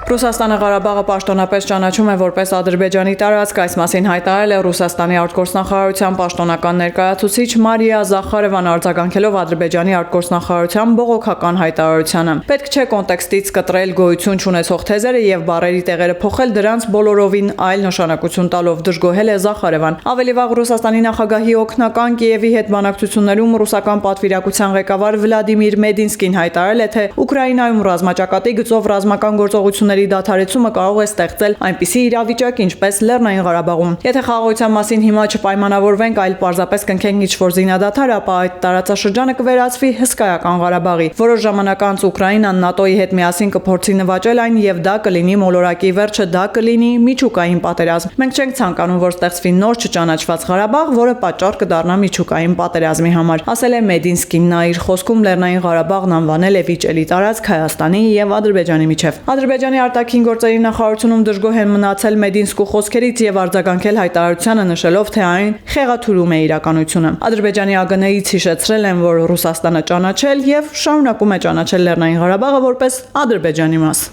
Ռուսաստանը Ղարաբաղը պաշտոնապես ճանաչում է որպես Ադրբեջանի տարածք, այս մասին հայտարարել է Ռուսաստանի արտգործնախարարության պաշտոնական ներկայացուցիչ Մարիա Զախարևան արձագանքելով Ադրբեջանի արտգործնախարարության բողոքական հայտարարությանը։ Պետք չէ կոնտեքստից կտրել գոյություն չունեցող թեզերը եւ բառերի տեղերը փոխել դրանց բոլորովին այլ նշանակություն տալով, դժգոհել է Զախարևան։ Ավելի վաղ Ռուսաստանի նախագահի օգնական Կիևի հետ բանակցություններում ռուսական պատվիրակության ղեկավար Վլադիմիր Մեդինսկին հայտարարել է, թե Ուկրաինայում ռազմաճակատի գծով ռազմական գործողությունների դադարեցումը կարող է ստեղծել այնպիսի իրավիճակ, ինչպես Լեռնային Ղարաբաղում։ Եթե խաղաղության մասին հիմա չպայմանավորվենք, այլ պարզապես կնքենք ինչ-որ զինադադար, ապա այդ տարածաշրջանը կվերածվի հսկայական Ղարաբաղի։ Որոշ ժամանակ անց Ուկրաինան ՆԱՏՕ-ի հետ միասին կփորձի նվաճել այն եւ դա կլինի մոլորակի վերջը, դա կլինի միջուկային պատերազմ։ Մենք չենք ցանկանում, որ ստեղծվի նոր չճանաչված Ղարաբաղ, որը պատճառ կդառնա միջուկային պատերազմի համար, ասել է Մեդինսկին։ Նա իր խոսքում Լեռնային Ղարաբաղն անվանել է վիճելի տարածք Հայաստանի եւ Ադրբեջանի միջև։ Ադրբեջանի արտաքին գործերի նախարարությունում դժգոհ են մնացել Մեդինսկու խոսքերից եւ արձագանքել հայտարարությանը, նշելով, թե այն խեղաթյուրում է իրականությունը։ Ադրբեջանի ԱԳՆ-ից հիշեցրել են, որ Ռուսաստանը ճանաչել եւ շարունակում է ճանաչել Լեռնային Ղարաբաղը որպես Ադրբեջանի մաս։